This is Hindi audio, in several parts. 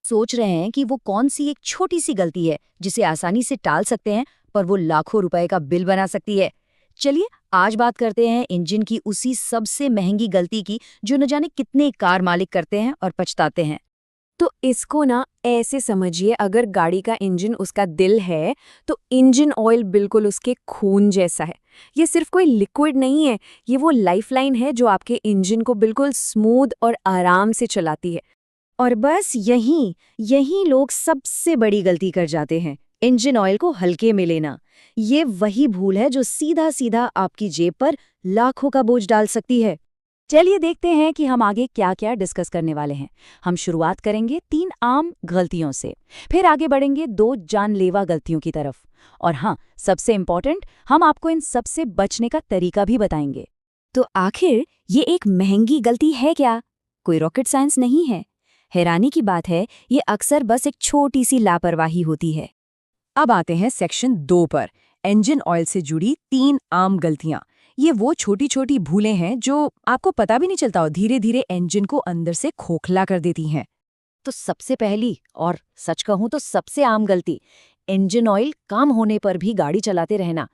सोच रहे हैं कि वो कौन सी एक छोटी सी गलती है जिसे आसानी से टाल सकते हैं, पर वो लाखों रुपए का बिल बना सकती है। चलिए आज बात करते हैं इंजन की उसी सबसे महंगी गलती की जो न जाने कितने कार मालिक करते हैं और पछताते हैं। तो इसको ना ऐसे समझिए, अगर गाड़ी का इंजन उसका दिल है तो इंजन ऑयल बिल्कुल उसके खून जैसा है। ये सिर्फ कोई लिक्विड नहीं है, ये वो लाइफलाइन है जो आपके इंजन को बिल्कुल स्मूथ और आराम से चलाती है। और बस यहीं यहीं लोग सबसे बड़ी गलती कर जाते हैं, इंजन ऑयल को हल्के में लेना। ये वही भूल है जो सीधा सीधा आपकी जेब पर लाखों का बोझ डाल सकती है। चलिए देखते हैं कि हम आगे क्या क्या डिस्कस करने वाले हैं। हम शुरुआत करेंगे 3 आम गलतियों से, फिर आगे बढ़ेंगे 2 जानलेवा गलतियों की तरफ, और हाँ, सबसे इम्पोर्टेंट, हम आपको इन सब से बचने का तरीका भी बताएंगे। तो आखिर ये एक महंगी गलती है क्या? कोई रॉकेट साइंस नहीं है। हैरानी की बात है, ये अक्सर बस एक छोटी सी लापरवाही होती है। अब आते हैं सेक्शन 2 पर, इंजन ऑयल से जुड़ी 3 आम गलतियां। ये वो छोटी छोटी भूलें हैं जो आपको पता भी नहीं चलता और धीरे धीरे इंजन को अंदर से खोखला कर देती हैं। तो सबसे पहली और सच कहूं तो सबसे आम गलती, इंजन ऑयल कम होने पर भी गाड़ी चलाते रहना।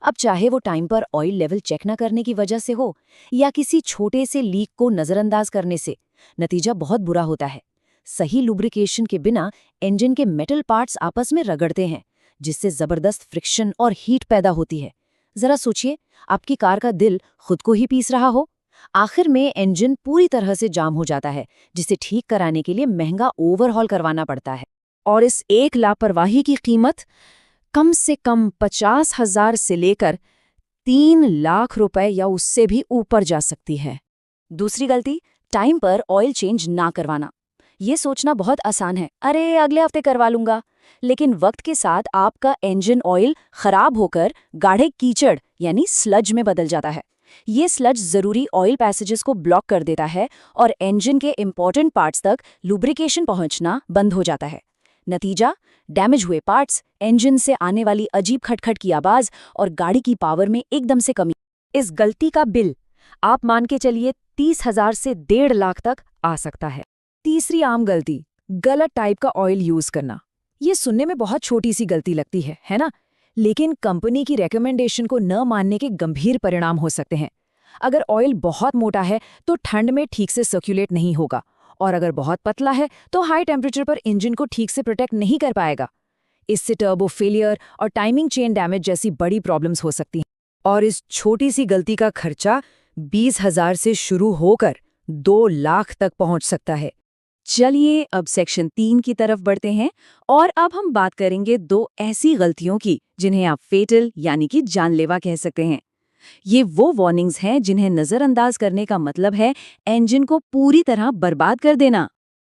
अब चाहे वो टाइम पर ऑयल लेवल चेक न करने की वजह से हो या किसी छोटे से लीक को नजरअंदाज करने से, नतीजा बहुत बुरा होता है। सही लुब्रिकेशन के बिना इंजन के मेटल पार्ट्स आपस में रगड़ते हैं, जिससे जबरदस्त फ्रिक्शन और हीट पैदा होती है। जरा सोचिए, आपकी कार का दिल खुद को ही पीस रहा हो। आखिर में इंजन पूरी तरह से जाम हो जाता है, जिसे ठीक कराने के लिए महंगा ओवरहॉल करवाना पड़ता है। और इस एक लापरवाही की कीमत कम से कम 50,000 से लेकर 3 लाख रुपए या उससे भी ऊपर जा सकती है। दूसरी गलती, टाइम पर ऑयल चेंज ना करवाना। ये सोचना बहुत आसान है, अरे अगले हफ्ते करवा लूंगा, लेकिन वक्त के साथ आपका इंजन ऑयल खराब होकर गाढ़े कीचड़ यानी स्लज में बदल जाता है। ये स्लज जरूरी ऑयल पैसेजेस को ब्लॉक कर देता है और इंजन के इंपॉर्टेंट पार्ट्स तक लुब्रिकेशन पहुंचना बंद हो जाता है। नतीजा, डैमेज हुए पार्ट्स, इंजन से आने वाली अजीब खटखट की आवाज और गाड़ी की पावर में एकदम से कमी। इस गलती का बिल आप मान के चलिए 30,000 से 1.5 लाख तक आ सकता है। तीसरी आम गलती, गलत टाइप का ऑयल यूज करना। ये सुनने में बहुत छोटी सी गलती लगती है ना? लेकिन कंपनी की रिकमेंडेशन को न मानने के गंभीर परिणाम हो सकते हैं। अगर ऑयल बहुत मोटा है तो ठंड में ठीक से सर्कुलेट नहीं होगा, और अगर बहुत पतला है तो हाई टेम्परेचर पर इंजन को ठीक से प्रोटेक्ट नहीं कर पाएगा। इससे टर्बो फेलियर और टाइमिंग चेन डैमेज जैसी बड़ी प्रॉब्लम्स हो सकती हैं। और इस छोटी सी गलती का खर्चा 20,000 से शुरू होकर 2 लाख तक पहुंच सकता है। चलिए अब सेक्शन 3 की तरफ बढ़ते हैं, और अब हम बात करेंगे 2 ऐसी गलतियों की जिन्हें आप फेटल यानी कि जानलेवा कह सकते हैं। ये वो वार्निंग्स हैं जिन्हें नजरअंदाज करने का मतलब है इंजन को पूरी तरह बर्बाद कर देना।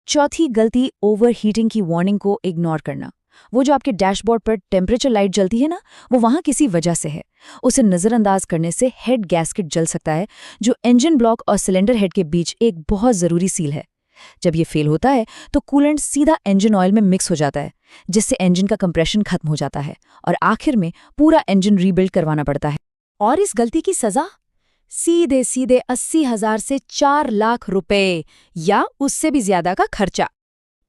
चौथी गलती, ओवरहीटिंग की वार्निंग को इग्नोर करना। वो जो आपके डैशबोर्ड पर टेम्परेचर लाइट जलती है ना, वो वहां किसी वजह से है। उसे नजरअंदाज करने से हेड गैस्केट जल सकता है, जो इंजन ब्लॉक और सिलेंडर हेड के बीच एक बहुत जरूरी सील है। जब ये फेल होता है तो कूलेंट सीधा इंजन ऑयल में मिक्स हो जाता है, जिससे इंजन का कंप्रेशन खत्म हो जाता है और आखिर में पूरा इंजन रीबिल्ड करवाना पड़ता है। और इस गलती की सजा सीधे सीधे 80,000 से 4 लाख रुपए या उससे भी ज्यादा का खर्चा।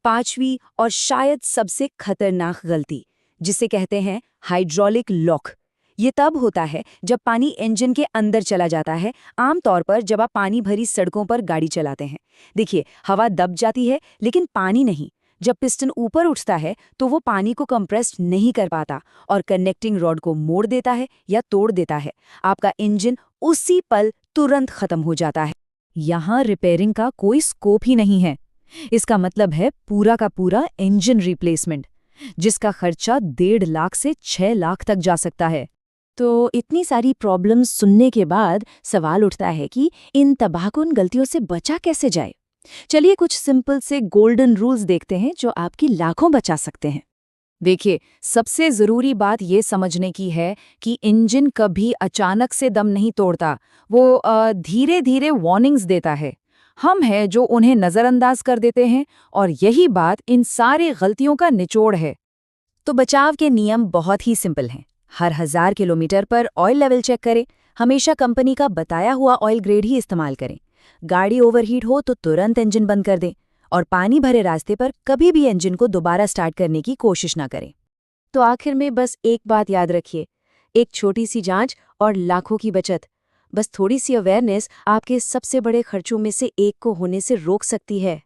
पांचवी और शायद सबसे खतरनाक गलती, जिसे कहते हैं हाइड्रोलिक लॉक। ये तब होता है जब पानी इंजन के अंदर चला जाता है, आमतौर पर जब आप पानी भरी सड़कों पर गाड़ी चलाते हैं। देखिए, हवा दब जाती है लेकिन पानी नहीं। जब पिस्टन ऊपर उठता है तो वो पानी को कंप्रेस नहीं कर पाता और कनेक्टिंग रॉड को मोड़ देता है या तोड़ देता है। आपका इंजन उसी पल तुरंत खत्म हो जाता है। यहाँ रिपेयरिंग का कोई स्कोप ही नहीं है। इसका मतलब है पूरा का पूरा इंजन रिप्लेसमेंट, जिसका खर्चा 1.5 लाख से 6 लाख तक जा सकता है। तो इतनी सारी प्रॉब्लम्स सुनने के बाद सवाल उठता है कि इन तबाहकुन गलतियों से बचा कैसे जाए। चलिए कुछ सिंपल से गोल्डन रूल्स देखते हैं जो आपकी लाखों बचा सकते हैं। देखिए, सबसे जरूरी बात ये समझने की है कि इंजन कभी अचानक से दम नहीं तोड़ता, वो धीरे धीरे वार्निंग्स देता है। हम हैं जो उन्हें नजरअंदाज कर देते हैं, और यही बात इन सारी गलतियों का निचोड़ है। तो बचाव के नियम बहुत ही सिंपल हैं। हर 1000 किलोमीटर पर ऑयल लेवल चेक करें, हमेशा कंपनी का बताया हुआ ऑयल ग्रेड ही इस्तेमाल करें। गाड़ी ओवरहीट हो तो तुरंत इंजन बंद कर दें और पानी भरे रास्ते पर कभी भी इंजन को दोबारा स्टार्ट करने की कोशिश ना करें। तो आखिर में बस एक बात याद रखिए, एक छोटी सी जांच और लाखों की बचत। बस थोड़ी सी अवेयरनेस आपके सबसे बड़े खर्चों में से एक को होने से रोक सकती है।